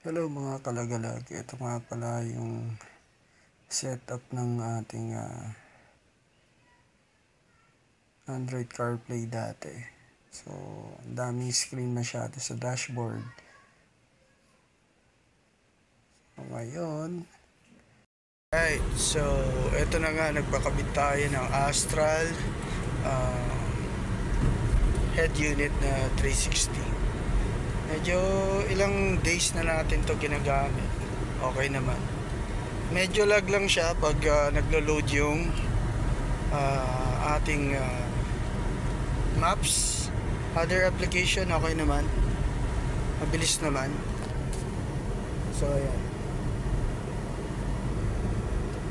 Hello mga kalagalag, ito nga pala yung setup ng ating Android CarPlay dati. So, ang daming screen masyado sa dashboard. So, ngayon, right, so ito na nga, nagpakabit tayo ng Astral head unit na 360. Medyo ilang days na natin to ginagamit. Okay naman. Medyo lag lang siya pag naglo-load yung ating maps. Other application okay naman. Mabilis naman. So ayan.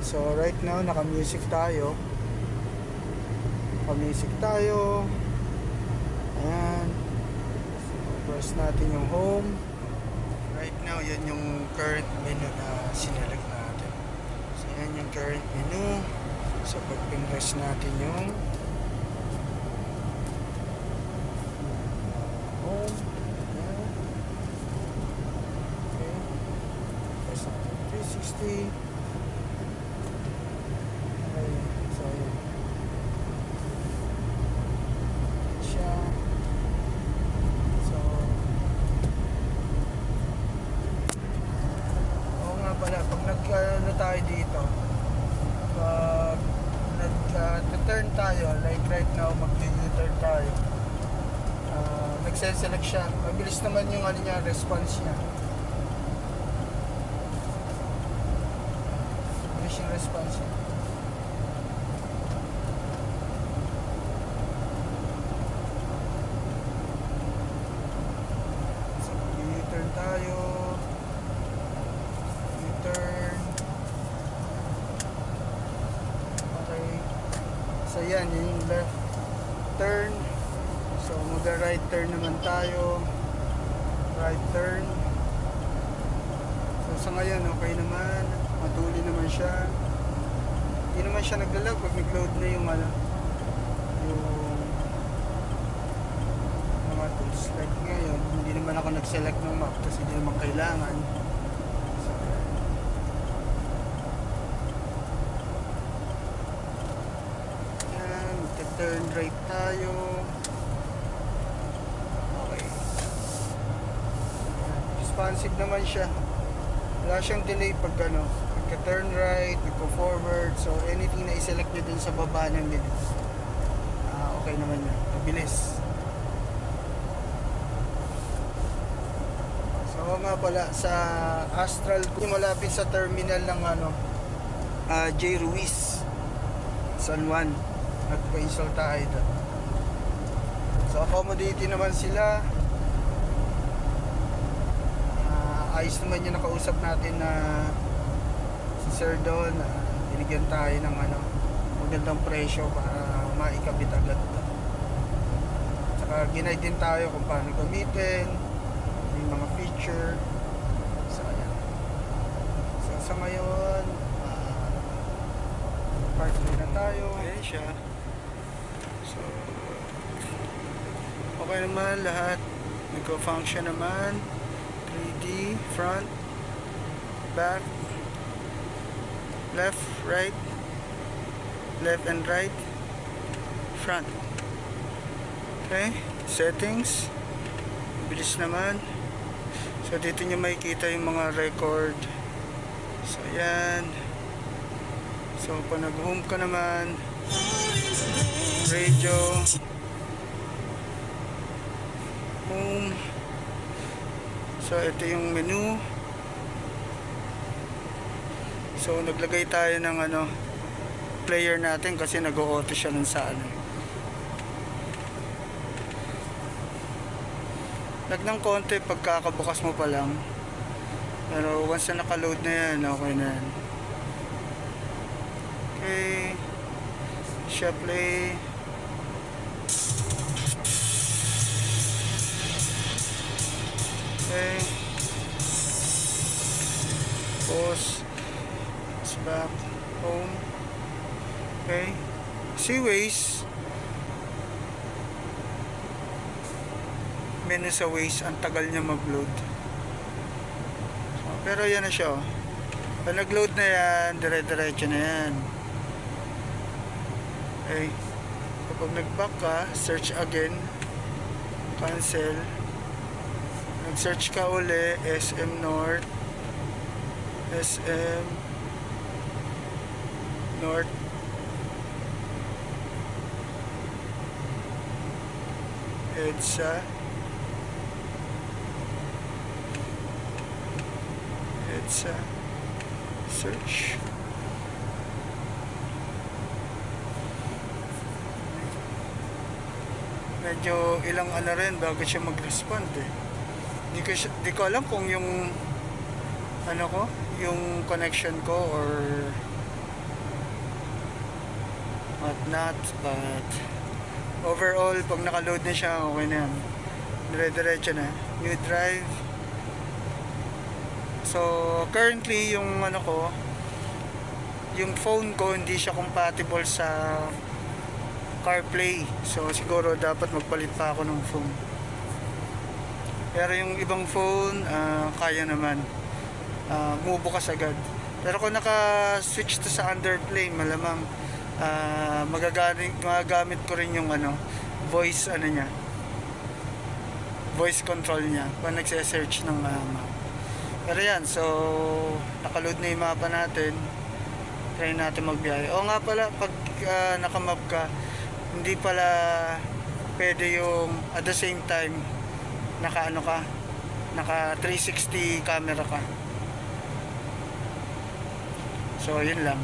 So right now naka-music tayo. Naka-music tayo. Ayan. Press natin yung home. Right now, yan yung current menu na sinelect natin. So, yan yung current menu. So, pag pinress natin yung home. Ayan. Okay. Press natin 360. Okay. So, ayan. Siya. Pag tayo dito, pag nag-turn tayo, like right now, mag-u-turn tayo, nagse-select siya. Mabilis naman yung niya, response niya. Mabilis yung response niya. So, mag-u-turn tayo. So yan, yung left turn. So mag-right turn naman tayo. Right turn. So sa ngayon okay naman. Matuli naman siya. Hindi naman siya naglalag pag nag-load na yung yung mga tools. Like ngayon, hindi naman ako nag-select ng map kasi hindi naman kailangan. Turn right tayo. Okay. Responsive naman siya. Wala siyang delay pag pagka-turn right, pagka-forward. So anything na i-select nyo dun sa baba ng menu, okay naman yun. Mabilis. So nga pala, sa Astral, malapit sa terminal ng J. Ruiz, San Juan. Nagpa-install tayo doon. So accommodating naman sila. Ayos naman yung nakausap natin na si Sir Don. Binigyan tayo ng magandang presyo para maikabit agad. Tsaka ginaid din tayo kung paano gamitin, yung mga feature. So ayan. So sa ngayon, part na tayo. Ayan siya. So, okay naman lahat. Nagko-function naman. 3D, front, back, left, right, left and right, front. Okay, settings. Bilis naman. So, dito nyo makikita yung mga record. So, ayan. So, pag nag-home ka naman, radio, home. So ito yung menu. So naglagay tayo ng player natin kasi nag-auto siya nun sa lag ng konti pagkakabukas mo pa lang, pero once na naka-load na yan, okay na yan. Okay, siya play. Okay, pause, it's back, home. Okay, Seaways, menu sa Waze, ang tagal niya mag-load. Pero yan na siya, oh. Pag nag-load na yan, dire-diretso na yan. Okay. Kapag nag-back ka, search again, cancel, nag-search ka uli, SM North, SM North, EDSA, search. Medyo ilang ano rin bago siya mag-respond eh. Di ko alam kung yung ano ko, yung connection ko or what not, but overall pag naka-load na siya, okay na yan. Dire-diretso na. New drive. So currently yung ano ko, yung phone ko hindi siya compatible sa CarPlay. So siguro dapat magpalit pa ako ng phone. Pero yung ibang phone, kaya naman. Bubukas agad. Pero kung naka-switch to sa Underplay, malamang magagamit ko rin yung ano, voice ano niya. Voice control niya pag nagse-search ng map. Pero yan, so naka-load na yung mapa natin. Try natin magbiyahe. O nga pala, pag naka-map ka, hindi pala pwede yung at the same time naka 360 camera ka. So yun lang.